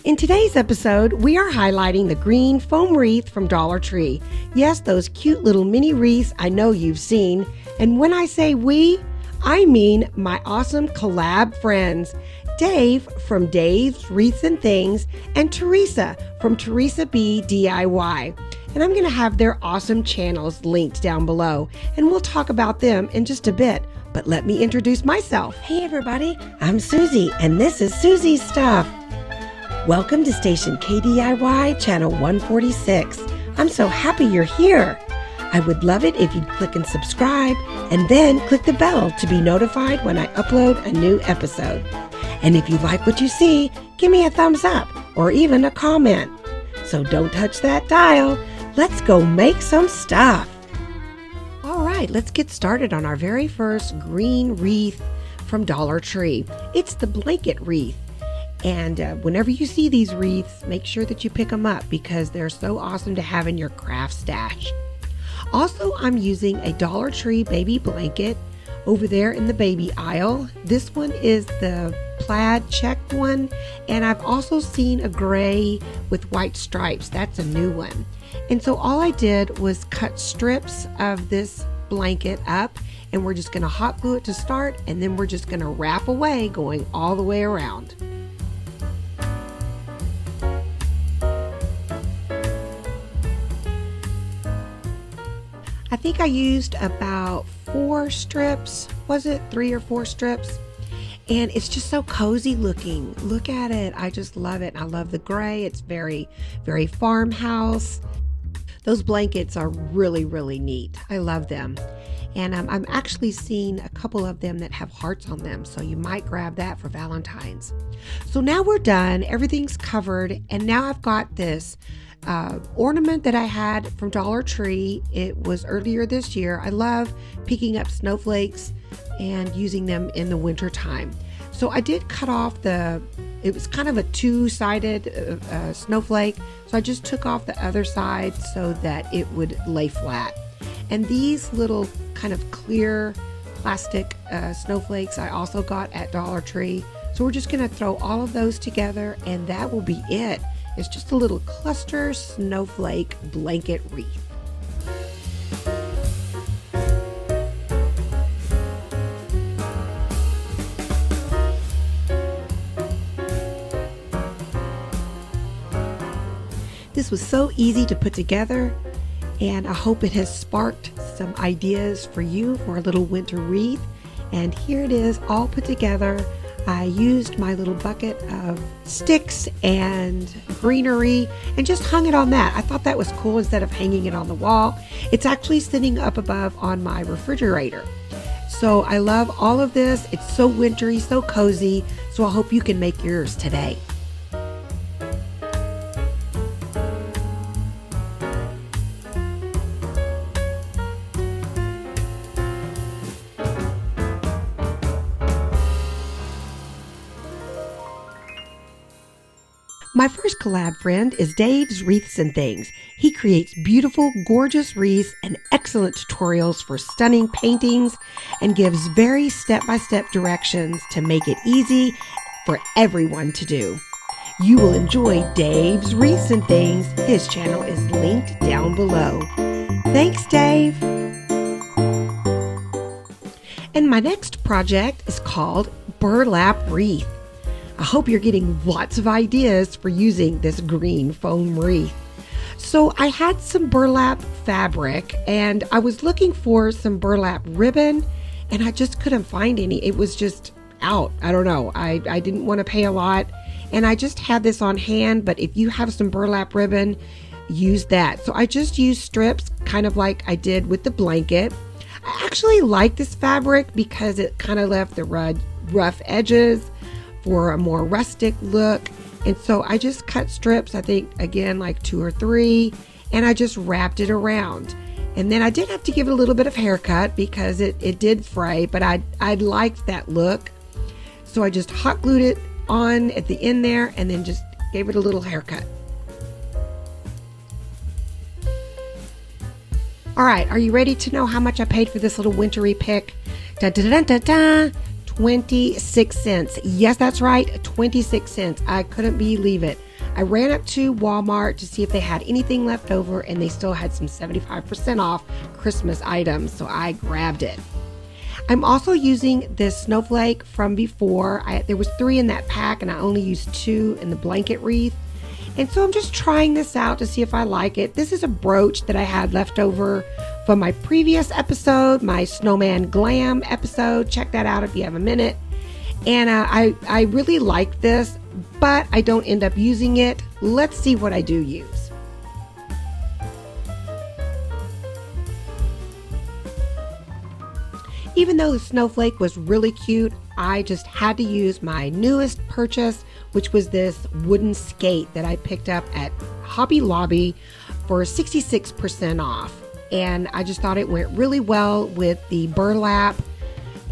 In today's episode, we are highlighting the green foam wreath from Dollar Tree. Yes, those cute little mini wreaths I know you've seen. And when I say we, I mean my awesome COLLAB friends, Dave from Dave's Wreaths and Things, and Theresa from Theresa B DIY. And I'm going to have their awesome channels linked down below, and we'll talk about them in just a bit. But let me introduce myself. Hey everybody, I'm Soozie, and this is Soozie's Stuff. Welcome to station KDIY Channel 146. I'm so happy you're here. I would love it if you'd click and subscribe, and then click the bell to be notified when I upload a new episode. And if you like what you see, give me a thumbs up or even a comment. So don't touch that dial. Let's go make some stuff. All right, let's get started on our very first green wreath from Dollar Tree. It's the blanket wreath. And whenever you see these wreaths, make sure that you pick them up because they're so awesome to have in your craft stash. Also, I'm using a Dollar Tree baby blanket over there in the baby aisle. This one is the plaid check one, and I've also seen a gray with white stripes. That's a new one. And so all I did was cut strips of this blanket up, and we're just going to hot glue it to start, and then we're just going to wrap away going all the way around. I think I used about 4 strips. Was it 3 or 4 strips? And it's just so cozy looking. Look at it. I just love it. I love the gray. It's very, very farmhouse. Those blankets are really, really neat. I love them. And I'm actually seeing a couple of them that have hearts on them. So you might grab that for Valentine's. So now we're done. Everything's covered. And now I've got this ornament that I had from Dollar Tree. It was earlier this year. I love picking up snowflakes and using them in the winter time. So I did cut off it was kind of a two-sided snowflake. So I just took off the other side so that it would lay flat. And these little kind of clear plastic snowflakes I also got at Dollar Tree. So we're just going to throw all of those together and that will be it. It's just a little cluster snowflake blanket wreath. This was so easy to put together, and I hope it has sparked some ideas for you for a little winter wreath. And here it is all put together. I used my little bucket of sticks and greenery and just hung it on that. I thought that was cool instead of hanging it on the wall. It's actually sitting up above on my refrigerator. So I love all of this. It's so wintry, so cozy. So I hope you can make yours today. My first collab friend is Dave's Wreaths and Things. He creates beautiful, gorgeous wreaths and excellent tutorials for stunning paintings and gives very step-by-step directions to make it easy for everyone to do. You will enjoy Dave's Wreaths and Things. His channel is linked down below. Thanks, Dave. And my next project is called Burlap Wreath. I hope you're getting lots of ideas for using this green foam wreath. So I had some burlap fabric and I was looking for some burlap ribbon and I just couldn't find any. It was just out. I don't know. I didn't want to pay a lot and I just had this on hand, but if you have some burlap ribbon, use that. So I just used strips kind of like I did with the blanket. I actually like this fabric because it kind of left the rough edges for a more rustic look. And so I just cut strips, I think again like 2 or 3, and I just wrapped it around. And then I did have to give it a little bit of haircut because it did fray, but I liked that look. So I just hot glued it on at the end there and then just gave it a little haircut. All right, are you ready to know how much I paid for this little wintry pick? Da da da da da. 26 cents. Yes, that's right, 26 cents. I couldn't believe it. I ran up to Walmart to see if they had anything left over, and they still had some 75% off Christmas items, so I grabbed it. I'm also using this snowflake from before. There was 3 in that pack, and I only used 2 in the blanket wreath. And so I'm just trying this out to see if I like it. This is a brooch that I had left over from my previous episode, my Snowman Glam episode. Check that out if you have a minute. And I really like this, but I don't end up using it. Let's see what I do use. Even though the snowflake was really cute, I just had to use my newest purchase, which was this wooden skate that I picked up at Hobby Lobby for 66% off. And I just thought it went really well with the burlap.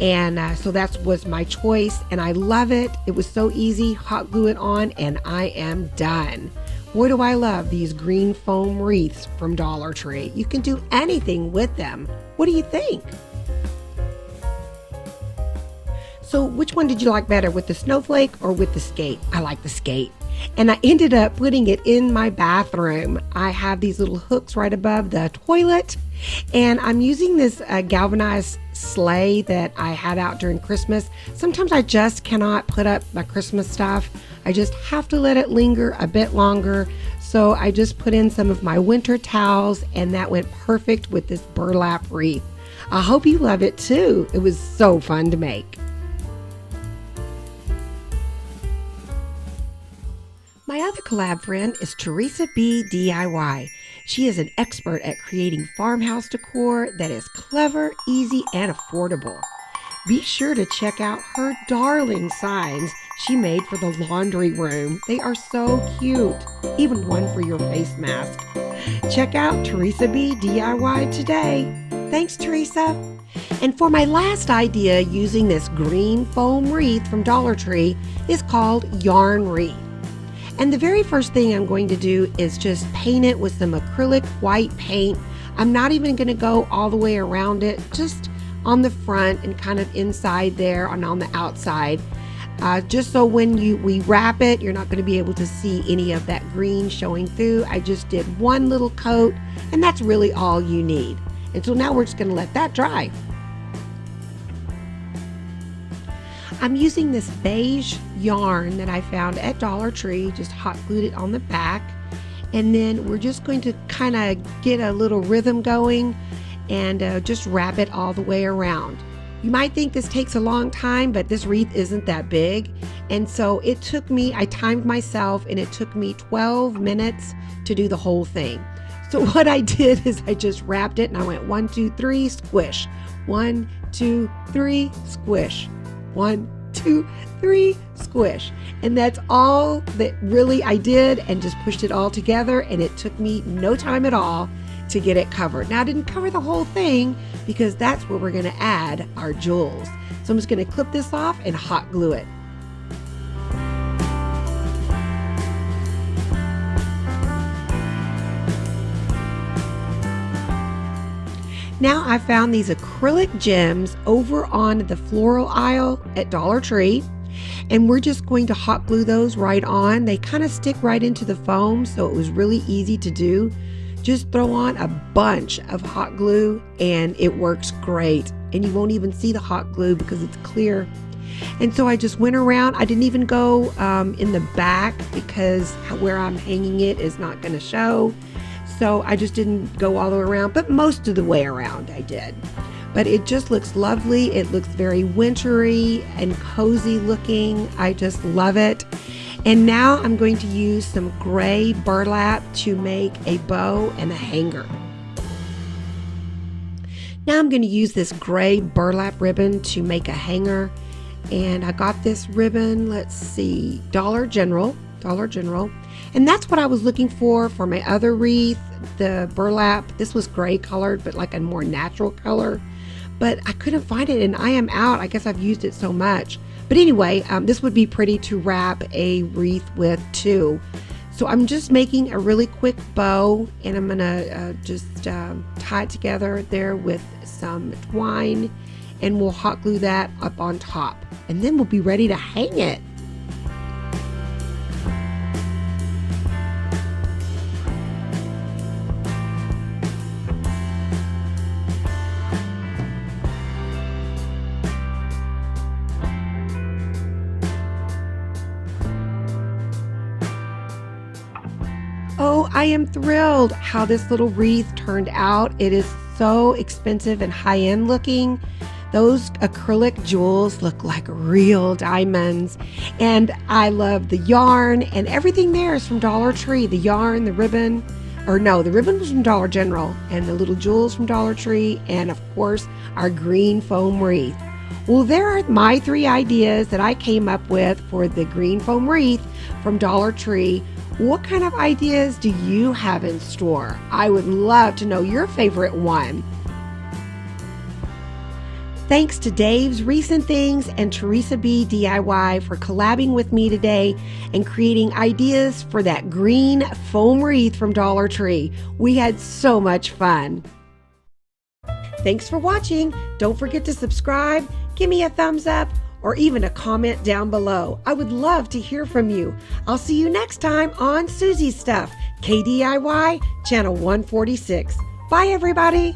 And so that was my choice, and I love it. It was so easy. Hot glue it on, and I am done. Boy, do I love these green foam wreaths from Dollar Tree. You can do anything with them. What do you think? So which one did you like better, with the snowflake or with the skate? I like the skate. And I ended up putting it in my bathroom. I have these little hooks right above the toilet, and I'm using this galvanized sleigh that I had out during Christmas. Sometimes I just cannot put up my Christmas stuff. I just have to let it linger a bit longer. So I just put in some of my winter towels, and that went perfect with this burlap wreath. I hope you love it too. It was so fun to make. My other collab friend is Theresa B DIY. She is an expert at creating farmhouse decor that is clever, easy, and affordable. Be sure to check out her darling signs she made for the laundry room. They are so cute. Even one for your face mask. Check out Theresa B DIY today. Thanks, Theresa. And for my last idea using this green foam wreath from Dollar Tree is called Yarn Wreath. And the very first thing I'm going to do is just paint it with some acrylic white paint. I'm not even going to go all the way around it, just on the front and kind of inside there and on the outside. Just so when we wrap it, you're not going to be able to see any of that green showing through. I just did one little coat, and that's really all you need. And so now we're just going to let that dry. I'm using this beige yarn that I found at Dollar Tree, just hot glued it on the back. And then we're just going to kind of get a little rhythm going and just wrap it all the way around. You might think this takes a long time, but this wreath isn't that big. And so it took me, I timed myself, and it took me 12 minutes to do the whole thing. So what I did is I just wrapped it and I went 1, 2, 3, squish. 1, 2, 3, squish. 1, 2, 3, squish. And that's all that really I did, and just pushed it all together, and it took me no time at all to get it covered. Now I didn't cover the whole thing because that's where we're going to add our jewels. So I'm just going to clip this off and hot glue it. Now I found these acrylic gems over on the floral aisle at Dollar Tree, and we're just going to hot glue those right on. They kind of stick right into the foam, so it was really easy to do. Just throw on a bunch of hot glue and it works great, and you won't even see the hot glue because it's clear. And so I just went around. I didn't even go in the back because where I'm hanging it is not going to show. So I just didn't go all the way around, but most of the way around I did. But it just looks lovely. It looks very wintry and cozy looking. I just love it. And now I'm going to use some gray burlap to make a bow and a hanger. Now I'm going to use this gray burlap ribbon to make a hanger. And I got this ribbon, let's see, Dollar General. And that's what I was looking for my other wreath, the burlap. This was gray colored, but like a more natural color. But I couldn't find it, and I am out. I guess I've used it so much. But anyway, this would be pretty to wrap a wreath with too. So I'm just making a really quick bow, and I'm gonna just tie it together there with some twine, and we'll hot glue that up on top. And then we'll be ready to hang it. Oh, I am thrilled how this little wreath turned out. It is so expensive and high-end looking. Those acrylic jewels look like real diamonds. And I love the yarn, and everything there is from Dollar Tree. The yarn, the ribbon, or no, the ribbon was from Dollar General, and the little jewels from Dollar Tree, and of course, our green foam wreath. Well, there are my 3 ideas that I came up with for the green foam wreath from Dollar Tree. What kind of ideas do you have in store? I would love to know your favorite one. Thanks to Dave's Recent Things and Theresa B DIY for collabing with me today and creating ideas for that green foam wreath from Dollar Tree. We had so much fun. Thanks for watching. Don't forget to subscribe, give me a thumbs up, or even a comment down below. I would love to hear from you. I'll see you next time on Soozie Stuff, KDIY Channel 146. Bye, everybody.